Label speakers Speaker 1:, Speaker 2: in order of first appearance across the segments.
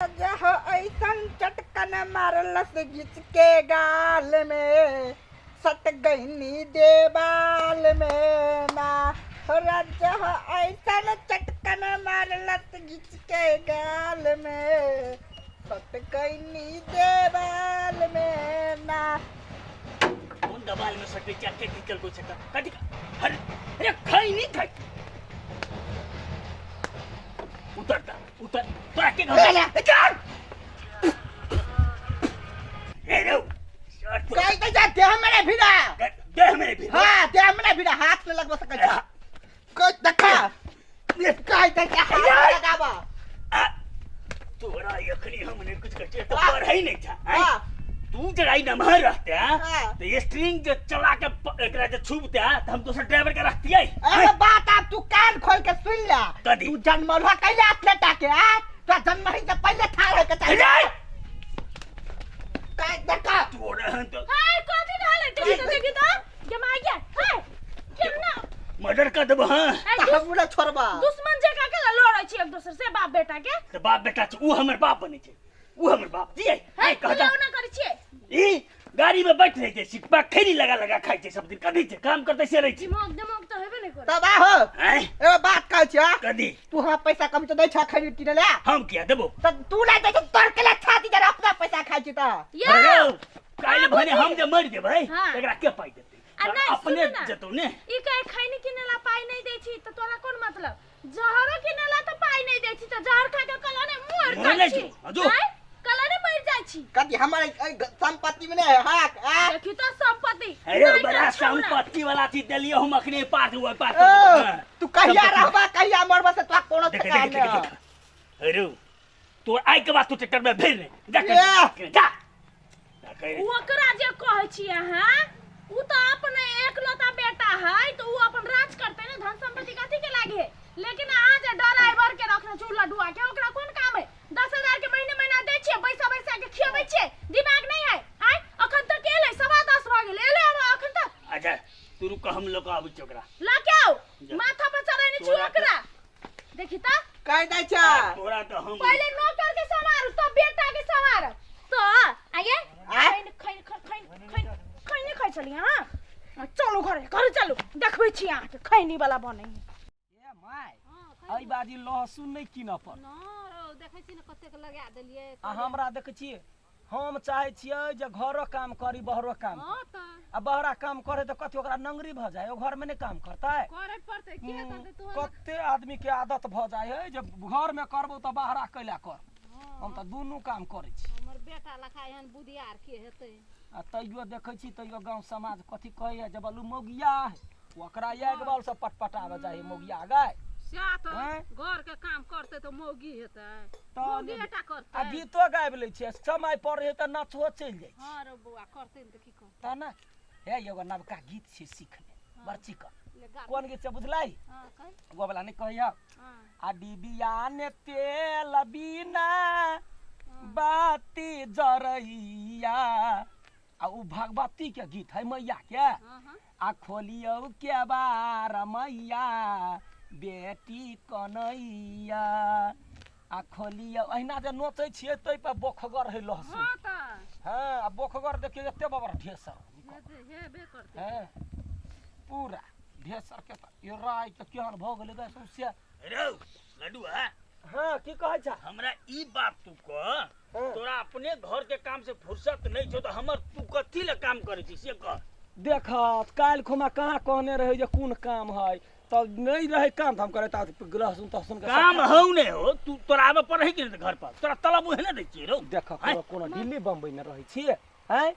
Speaker 1: ऐसन चटकन मारलस घिच के गाल में सट गईनी देवाल में ना राजा ऐसन चटकन मारलस घिच के गाल में सट गईनी देवाल में ना
Speaker 2: कौन दबाल में सटे जाके निकल को छका काटी अरे खाई नहीं खाई उतरता उतर तो आके घर ए रो
Speaker 1: कहीं तो जा देह मेरे भिड़ा
Speaker 2: देह मेरे भी
Speaker 1: हां देह मेरे भिड़ा हाथ में लगवा सके छ कोई देखा ये कहीं तो जा हाथ लगावा
Speaker 2: तोरा यखनी हमने कुछ करते तो पर है ही नहीं था हां तू जराई नमहर रहते हैं तो ये स्ट्रिंग जो चला के एकरा जो छूबते हैं तो हम दूसरा ड्राइवर के रखती है
Speaker 1: अरे बात आप तू कान खोल के सुन ले तू जन्मलवा कैले अथलेटा के तो जन्म ही से पहले ठाड़ के चाहिए काय देखा
Speaker 2: तोरा तो
Speaker 3: हाय कथि ढाले देखि तो जमाइया हाय केना
Speaker 2: मर्डर कर देबो हां
Speaker 1: हमरा छोड़बा
Speaker 3: दुश्मन जे का के लड़ै छी एक दोसर से बाप बेटा के
Speaker 2: तो बाप बेटा छ ऊ हमर बाप बने छै ऊ हमर बाप जी है कहता
Speaker 3: ना करै छी
Speaker 2: ई गाड़ी में बैठ रहे थे सीट पर खैरी लगा लगा खाई थे सब दिन कदी थे काम करते से रही थी
Speaker 3: दिमाग तो हेबे नहीं करे
Speaker 1: तब हो
Speaker 2: हैं
Speaker 1: ए बात कहै छ
Speaker 2: कदी
Speaker 1: तू हमरा पैसा कम तो दै छ खरीद किने ले
Speaker 2: हम किया देबो
Speaker 1: त तू नहीं दै तोर के ले छाती जरा अपना पैसा खाइ छी त
Speaker 3: या
Speaker 2: काले भने हम जे मर जे भाई
Speaker 3: हाँ।
Speaker 2: एकरा के पाई देते अपने जतो ने
Speaker 3: ई कहे खैनी किनेला पाई नहीं दै छी त तोरा कोन मतलब जहर किनेला त पाई नहीं दै छी त जहर खा के कलाने मर जाइ छी कलाने मर जाइ छी
Speaker 1: कदी हमारे संपत्ति में नहीं हाक
Speaker 3: देखि त संपत्ति
Speaker 2: अरे बड़ा संपत्ति वाला चीज देलियो हम अखने पास हुआ पास
Speaker 1: तू कहिया रहबा कहिया मरबा से तोरा कोनो
Speaker 2: देख
Speaker 1: ठिकाना
Speaker 2: देख
Speaker 1: नहीं
Speaker 2: देख अरे तो आई के बाद तू ट्रैक्टर में भेज ले जा
Speaker 3: ओकरा जे कहै छी अहाँ उ त अपने एकलौता बेटा है तो उ अपन राज करते ने धन संपत्ति कथि के लागे लेकिन आज ड्राइवर के रखने चूल्हा डुआ के ओकरा कोन काम है 10,000 के महीना दै छियै पैसा के खियाबै छियै दिमाग नहीं है आय अखन तक एले 10:15 भ गेल एले अखन तक
Speaker 2: अच्छा तू रुक हम लोग आबै छी ओकरा
Speaker 3: ला के आओ माथा पर चढ़ैने छी ओकरा देखि त
Speaker 1: कह दै छ
Speaker 2: तोरा तो हम
Speaker 3: पहले नौकर के सवार तो बेटा के सवार तो आगे खैनी खाइ छली हां चलो घर चलो देखबै छी अहाँ के खैनी वाला बनै
Speaker 4: ए माय आई बाजी लहसुन नहीं किन पर
Speaker 3: ना रो देखै छी न कते के लगा देलिए
Speaker 4: आ हमरा देखै छी हम चाहे छियै जे घरो काम करी बहरो काम
Speaker 3: हां त
Speaker 4: आ बहरा काम करे त कथि ओकरा नंगरी भ जाय ओ घर में नहीं काम करता है
Speaker 3: करे पड़ते के करते तू
Speaker 4: कते आदमी के आदत भ जाय है जे घर में करबो त बहरा कैला कर हम त दुनु काम करे छी
Speaker 3: हमर बेटा लखा एहन बुधियार के हेतै
Speaker 4: आ तैयो देखै छी तैयो गांव समाज कथि कहै है जब मोगिया है ओकरा एक बाल से पटपटावे जाय मोगिया गाय
Speaker 3: सा तो घर के काम करते तो मौगी हेतै
Speaker 4: तो
Speaker 3: मौगी एटा करतै
Speaker 4: आ गीतो गाबि लै छै समय पर है त नाचो चल जाय
Speaker 3: हां रे बुआ करतै त की कर
Speaker 4: ता ना हे एगो नवका गीत छै सीखने बरची का कोन गीत से बुझलाई
Speaker 3: हां कह
Speaker 4: वो वाला नहीं कहिया
Speaker 3: हां
Speaker 4: आ डिबिया ने तेल बिना बाती जरैया आ उ भगवती के गीत है मैया के आ खोलियो के बार मैया बेटी कन्हैया आ खोलियो अहिना जे नोचै छियै तै पर बोखगर है लहसुन
Speaker 3: हां त
Speaker 4: हां आ बोखगर देखियो एते बड़ ढेसर
Speaker 3: हेबे करतै
Speaker 4: हैं पूरा ढेसर के यो राय त केहन भ गेलै गै समस्या
Speaker 2: रो लड्डुआ
Speaker 4: हां की कहै छ
Speaker 2: हमरा ई बात तू कह तोरा अपने घर के काम से फुर्सत नहीं छो तो हमर तू कथि ले काम करे छी से कह
Speaker 4: देख काल खुमा कहाँ कहने रहे जे कोन काम है तो नहीं रहे काम हम करे ता लहसुन तहसुन के
Speaker 2: काम हौ नहीं हो तू तोरा आबे पर है कि नहीं घर पर तोरा तलब उहे न दै छी रो
Speaker 4: देख कोनो दिल्ली बम्बई में रहे छी हैं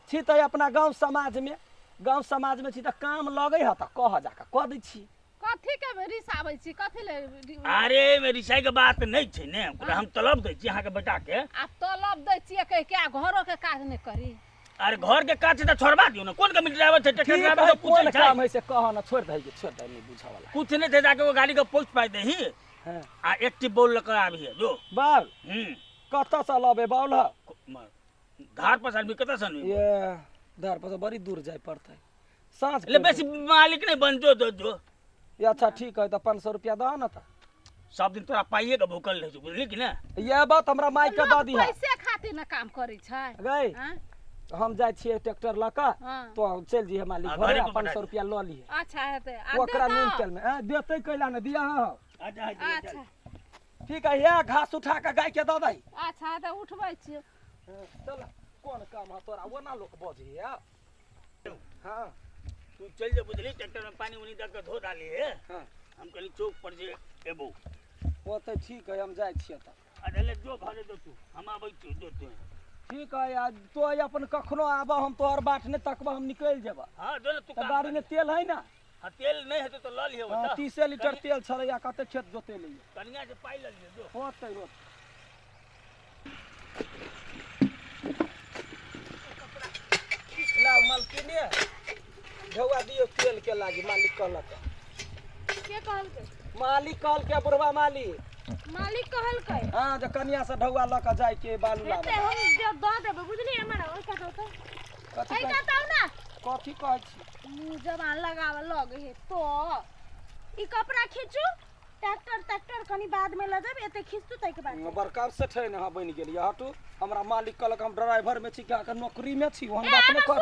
Speaker 4: छी त अपना गांव समाज में छी त काम लगे ह त कह जाके कह दै छी
Speaker 3: कथि के रिसाबै छी कथि ले
Speaker 2: अरे मेरी साई के बात नहीं छै ने ओकरा हम तलब दै छी अहाँ के बेटा के
Speaker 3: आ तलब दै छियै कह के घरो के काज नहीं करी
Speaker 2: अरे घर के काज त छोड़बा दियो ना कोन कमिटी ड्राइवर छै ट्रैक्टर ड्राइवर तो
Speaker 4: कोन
Speaker 2: पूछे
Speaker 4: काम
Speaker 2: छै
Speaker 4: है से कह ना छोड़ दे नहीं बुझा वाला
Speaker 2: कुछ नहीं थे जाके वो गाड़ी का पोस्ट पाई दे ही
Speaker 4: हैं
Speaker 2: आ एक्टिव बोल लगा आबी है जो
Speaker 4: बाल कत से लबे बाउल
Speaker 2: धार पर आदमी कत सन
Speaker 4: ये धार पर बड़ी दूर जाय पड़तै सांझ
Speaker 2: ले बेसी मालिक नहीं बन जो
Speaker 4: ये अच्छा ठीक है तो 500 रुपया दो ना था
Speaker 2: सब दिन तोरा पाइए के भूखल रह बुझली कि ना
Speaker 4: ये बात हमरा माई के दऽ दी है
Speaker 3: पैसे खातिर न काम करै छै
Speaker 4: गई
Speaker 3: हाँ?
Speaker 4: हम जाइ छियै ट्रैक्टर लऽ कऽ
Speaker 3: हाँ।
Speaker 4: तो चल जी मालिक
Speaker 2: हाँ,
Speaker 4: घरे
Speaker 2: घरे पर
Speaker 4: 500 रुपया लऽ ली
Speaker 3: अच्छा हेतै
Speaker 4: ओकरा नून तेल में देते कैला ने दिया हो
Speaker 2: आजा आजा
Speaker 3: अच्छा
Speaker 4: ठीक है ये घास उठा के गाय के दऽ दई
Speaker 3: अच्छा हेतै उठबै छियै
Speaker 4: चल कोन काम है तोरा ओना लोक बजे हां
Speaker 2: तू चल जा बुझली ट्रैक्टर में पानी उनी दे के धो डाली है
Speaker 4: हां
Speaker 2: हम कहीं चौक पर जे एबो
Speaker 4: वो तो ठीक है हम जाइ छियै त
Speaker 2: अरे जो घरे दो तू हम आबै छी दो तू
Speaker 4: ठीक है यार तो अपन कखनो आबा हम तोहर बाट ने तकबा हम निकल जेबा
Speaker 2: हां जो ना तू
Speaker 4: त गाड़ी में तेल है ना
Speaker 2: हां तेल नहीं है तो ला लियो बता
Speaker 4: 30 लीटर तेल छले या कते खेत जोते लिए
Speaker 2: कनिया से पाई ले लियो जो
Speaker 4: होतै रोत ला मालकिनी ढौआ दियो तेल के लागी मालिक कहलक
Speaker 3: के कहलकै
Speaker 4: मालिक कहल के बुढ़वा मालिक
Speaker 3: मालिक कहलकै
Speaker 4: हां जे कनिया से ढौआ ल के जाय के बालू
Speaker 3: हेतै
Speaker 4: लाबा
Speaker 3: हम दऽ देबै बुझली हमरा और का कहतौ
Speaker 4: कथी
Speaker 3: है कहतौ ना
Speaker 4: कथी कहै छी
Speaker 3: मुंह जबान लगावे लगे है तो ई कपड़ा खींचू ट्रैक्टर कनी बाद में ल जाब एते खींचतू तै के बाद
Speaker 4: बड़का से छै ने बन गेलिए हटू हमरा मालिक कहलक हम ड्राइवर में छी क्या के नौकरी में छी हम बात नहीं कर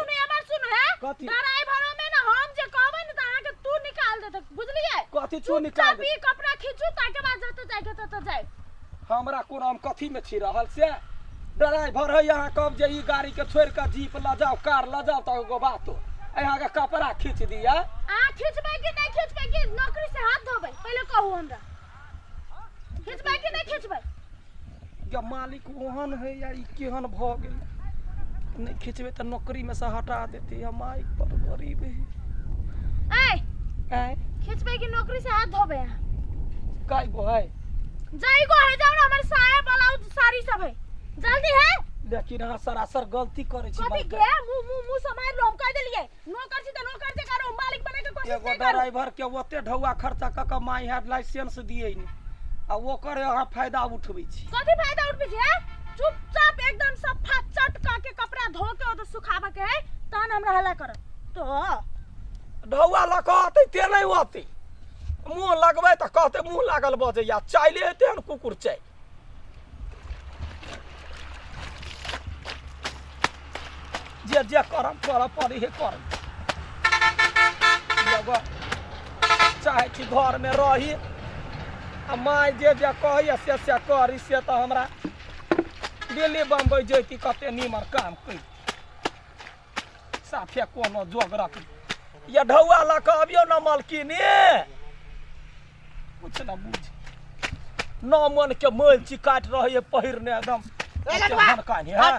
Speaker 3: सुन है
Speaker 4: कथी
Speaker 3: ड्राइवर में ना हम जे कहबै न त अहाँ के तू निकाल देत बुझलिए
Speaker 4: कथी तू निकाल दे
Speaker 3: ई कपड़ा खींचू ताके बाद जते जाय के तते जाय
Speaker 4: हमरा कोन हम कथी में छी रहल से ड्राइवर है यहाँ कब जे ई गाड़ी के छोड़ के जीप ल जाओ कार ल जाओ त एगो बात यहाँ के कपड़ा खींच दिया
Speaker 3: आ खींचबै कि नहीं खींचबै कि नौकरी से हाथ धोबै पहले कहू हमरा खींचबै कि नहीं खींचबै
Speaker 4: जब मालिक ओहन है यार ई केहन भ गेल नहीं खींचबे त नौकरी में से हटा देते हम माइक पर गरीब है
Speaker 3: ए खींचबै कि नौकरी से हाथ धोबै
Speaker 4: काय गो है
Speaker 3: जाई गो है जाओ ना हमर साया ब्लाउज साड़ी सब है जल्दी है
Speaker 4: लेकिन हाँ सरासर गलती करे छी
Speaker 3: कथी के मुंह समार लो हम कह देलिए नौकर छी त नौकर से करो मालिक बने के कोशिश
Speaker 4: एगो
Speaker 3: नहीं करो
Speaker 4: ड्राइवर के ओते ढौआ खर्चा क के माई हैड लाइसेंस दिए ने आ ओकर अहाँ फायदा उठबै छी
Speaker 3: कथी फायदा उठबै छी चुपचाप एकदम सफा चट क के कपड़ा धो के ओत सुखाबे के है तहन हमरा हल्ला कर तो
Speaker 4: ढौआ ल के आते ते नहीं आते मुंह लगबै त कहते मुंह लागल बजे या चाइले हेते हन कुकुर चाइ जे करम कर पड़ी है कर एगो चाहे छी घर में रही आ माय जे कही से करी से तो हमरा दिल्ली बम्बई जैती कते नीमर काम कर साफे कोनो जोग रख ये ढौआ ला के अबियो न मालकिनी कुछ न बुझ न मन के मोल चिकाट रहे पहिरने एकदम हनकानी है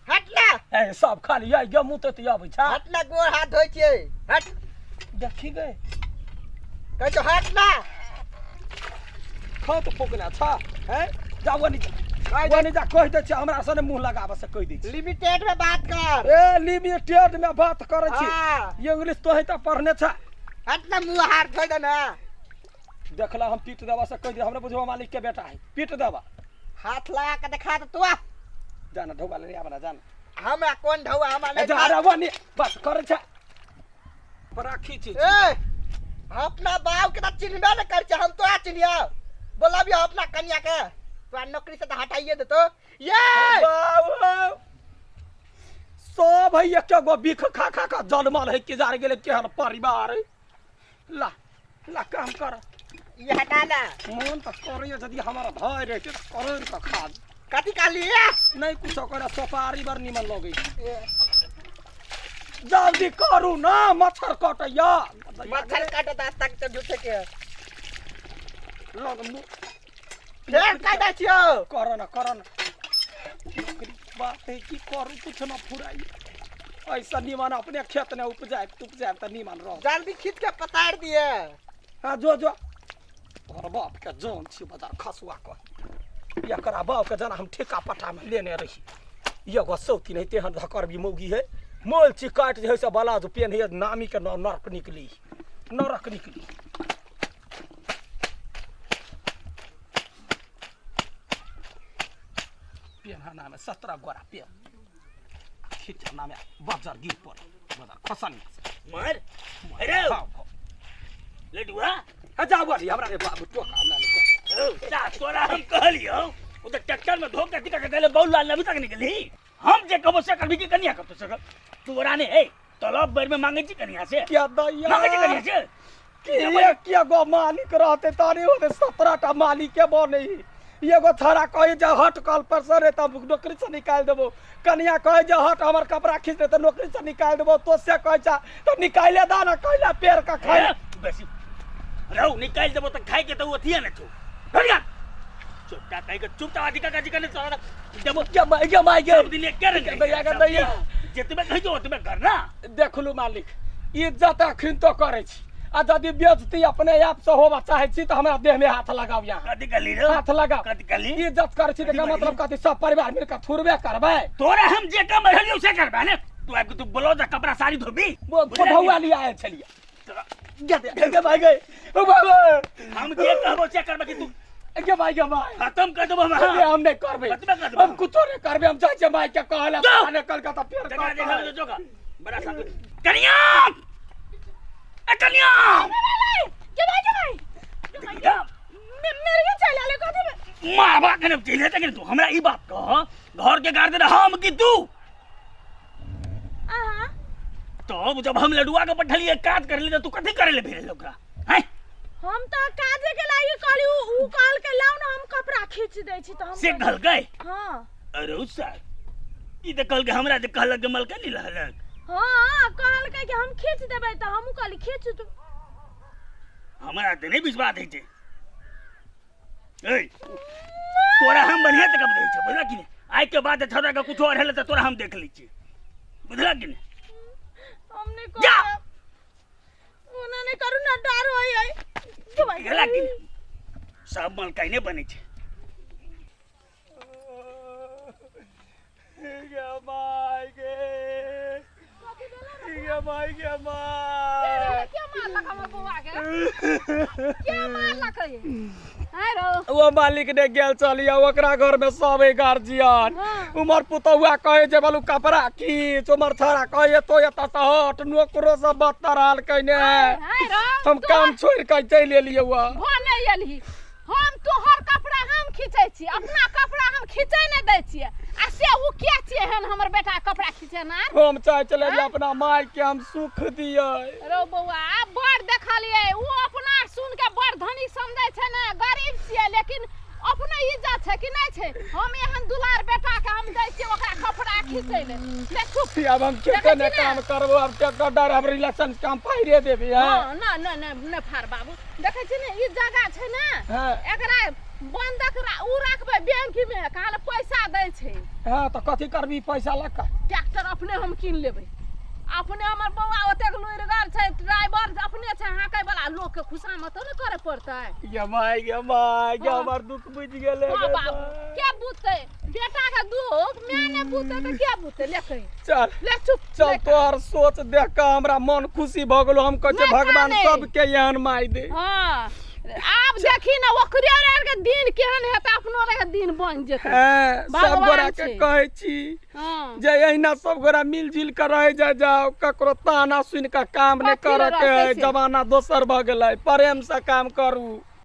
Speaker 1: हट ना
Speaker 4: ए सब खाली या ये मुंह ते आबै छ
Speaker 1: हट ना गोर हाथ धोइ छियै हट
Speaker 4: देखी गए
Speaker 1: कह तो हट ना
Speaker 4: खा तो पोकना छ हैं जाओ नी जा कह दे छ हमरा सने मुंह लगाबे से कह दे छी
Speaker 1: लिमिटेड में बात कर
Speaker 4: ए लिमिटेड में बात करे छी
Speaker 1: हाँ।
Speaker 4: इंग्लिश तो है त पढ़ने छ
Speaker 1: हट ना मुंह हाथ धोइ दे ना
Speaker 4: देखला हम पीट देबा से कह दे हमरा बुझवा मालिक के बेटा है पीट देबा
Speaker 1: हाथ लगा के दिखा दे तू
Speaker 4: जाना ढौआ ले आबना जाना
Speaker 1: हमरा कोन ढौआ हमरा नहीं
Speaker 4: जा रे वनी बस करे छ बड़ा खींची
Speaker 1: ए अपना बाप के त चिन्हबे न कर छ हम तो आ चिन्हिया बोलाबी अपना कन्या के तो नौकरी से तो हटाइए दे तो ये
Speaker 4: बाबू सब है एक गो बिख खा खा का जन्मल है किजार गेले केहन परिवार है ला ला काम कर
Speaker 1: ये हटा ना
Speaker 4: मन त करे यदि हमारा भाई रहते करे त खा
Speaker 1: कथी काली
Speaker 4: नहीं कुछ करे सुपारी बर निमन लगे जल्दी करू ना मच्छर कटैया
Speaker 1: मच्छर काटे दास तक तो झूठे के
Speaker 4: लग
Speaker 1: ढेर काटा छियो
Speaker 4: कर ना बात है कि करू कुछ ना फुराई ऐसा निमन अपने खेत ने उपजाए त निमन रह
Speaker 1: जल्दी खींच के पतार दिए
Speaker 4: हाँ जो और बाप के जान छी बाजार खसुआ को एकरा बाप के जना हम ठेका पट्टा में लेने रही एगो सौती नहीं तेहन धकर भी मौगी है मोल चिकाट जे है से बला जो पेन है नामी के नरक निकली पेन हना में 17 गोरा पेन खींचा नाम बाजार गिर पड़े बाजार खसनी
Speaker 2: मार अरे
Speaker 4: खाओ
Speaker 2: लडुआ
Speaker 4: जा बोली हमरा रे बाबू टोका हमरा ले
Speaker 2: तोरा हम कहलियो ओ तो ट्रैक्टर में धोके टिका के देले बौल लाल अभी तक निकली हम जे कबो से कर भी की कनिया कर तो सक तोरा ने ए तलब बर में मांगे छी कनिया से
Speaker 4: क्या दैया
Speaker 2: मांगे छी कनिया से
Speaker 4: क्या गो मालिक रहते तारे होते 17 टा मालिक के बने एगो थोड़ा कहे जे हट कल पर से रे तब नौकरी से निकाल देबो कनिया कहे जे हट हमर कपड़ा खींच दे तो नौकरी से निकाल देबो तो से कहे जा तो निकाले दाना कहला पेड़ का खाए
Speaker 2: बेसी रहू निकाल देबो तो खाए के तो ओथिया ने तू हरिया छोटा कहीं के चुपता अधिका का जिका ने सारा देबो
Speaker 4: क्या माई के
Speaker 2: सब दिन एक कर
Speaker 4: दैया
Speaker 2: जेतबे कहि जो ओतबे करना
Speaker 4: देखलू मालिक इज्जत अखिन तो करे छी आ यदि बेइज्जती अपने आप से होबा चाहे छी तो हमरा देह में हाथ लगाव यहाँ
Speaker 2: कथि गली रे
Speaker 4: हाथ लगाव
Speaker 2: कथि गली
Speaker 4: इज्जत करे छी त मतलब कथि सब परिवार मिल के थुरबे करबे
Speaker 2: तोरा हम जे काम रहलियो से करबा ने तू आके तू ब्लाउज कपड़ा साड़ी धोबी
Speaker 4: वो भौवा लिया आयल छलिए गे भाई गए ओ बाबा
Speaker 2: हम जे कहबो से करबा कि तू
Speaker 4: गे भाई
Speaker 2: खत्म कर देबो
Speaker 4: हम नहीं करबे हम कुछो नहीं करबे हम जाय भाई के कहला ने कलकत्ता पेड़
Speaker 2: देखा देखा जोगा बड़ा सा कनिया ए कनिया
Speaker 3: के भाई मेरे के चला ले कथि
Speaker 2: मां बा कने चले त तू हमरा ई बात कह घर के गाड़ दे हम की तू
Speaker 3: आहा
Speaker 2: तो जब हम लडुआ के पठलिए काज कर ले तू कथि करे ले फिर लोकरा हैं
Speaker 3: हम तो काजे के लागी कहली उ काल के लाउ ना हम कपड़ा खींच दे छी तो हम
Speaker 2: से घल गए
Speaker 3: हां
Speaker 2: अरे उसा ई त कल के हमरा जे कहलक के मलका नहीं रहलक
Speaker 3: हां कहल के हम खींच देबै त हमहु कहली खींच तू
Speaker 2: हमरा त नहीं विश्वास है छे ए तोरा हम बढ़िया तक देई छे बुझला कि नहीं आज के बाद छोरा का कुछ और हेले त तोरा हम देख ली छी बुझला कि नहीं
Speaker 3: हमने
Speaker 2: जा
Speaker 3: उन्होंने करू ना डर होई आई के भाई
Speaker 2: बुझला कि नहीं सब मलका नहीं बने छे
Speaker 4: गे भाई गे
Speaker 3: क्या मारला हमर बुआ के क्या मारला कहे हाय रो
Speaker 4: वो मालिक ने गेल चलिया ओकरा घर में सब गार्जियन उमर पुतौआ कहे जे बोलू कपड़ा खींच उमर थोड़ा कहे तो एता से हट नौकरो से बदतर हाल कइने
Speaker 3: हाय रो
Speaker 4: हम काम छोड़ के चल एलिए हुआ
Speaker 3: हो नहीं एलही हम तोहर कपड़ा हम खींचे छी अपना कपड़ा हम खींचे नहीं दै छिए आ से उ के छिए हन हमर बेटा कपड़ा खींचे ना
Speaker 4: हम चाहे चले जे अपना माई के हम सुख दिए
Speaker 3: रो बउआ बड़ देखलिए उ अपना सुन के बड़ धनी समझै छै ना गरीब छिए लेकिन अपने इज्जत छै कि नहीं छै हम एहन दुलार बेटा के हम दै छिए ओकरा कपड़ा खींचे ले चुप
Speaker 4: अब हम केने काम करबो अब के डर अब रिलेशन काम फाइरे देबी
Speaker 3: हां ना ना ना फार बाबू देखै छी ने ई जगह छै ना एकरा बंधक उ रखबे बैंक में काल पैसा दै छै
Speaker 4: हां त कथि करबी पैसा लका
Speaker 3: ट्रैक्टर अपने हम कीन लेबै अपने हमर बउआ ओतेक लुइरगर छै ड्राइवर अपने छै हाकै वाला लोग के खुशामत न करे पड़तै
Speaker 4: गे माई हमर दुख बुझ गेले
Speaker 3: हां बाबू के बुझतै बेटा के दुख मैं ने बुझतै त के बुझतै लेकै
Speaker 4: चल
Speaker 3: ले चुप
Speaker 4: चल तोहर सोच देख के हमरा मन खुशी भ गेलो हम कहे भगवान सबके एहन माई दे
Speaker 3: हां आप देखी ना ओकरे रे के दिन केहन हेत अपनो रे दिन बन जेतै
Speaker 4: सब गोरा के कहै छी जे एहिना सब गोरा मिलजुल के रह जाओ ककरो ताना सुन के काम नहीं करे के जमाना दोसर भ गेलै प्रेम से काम करू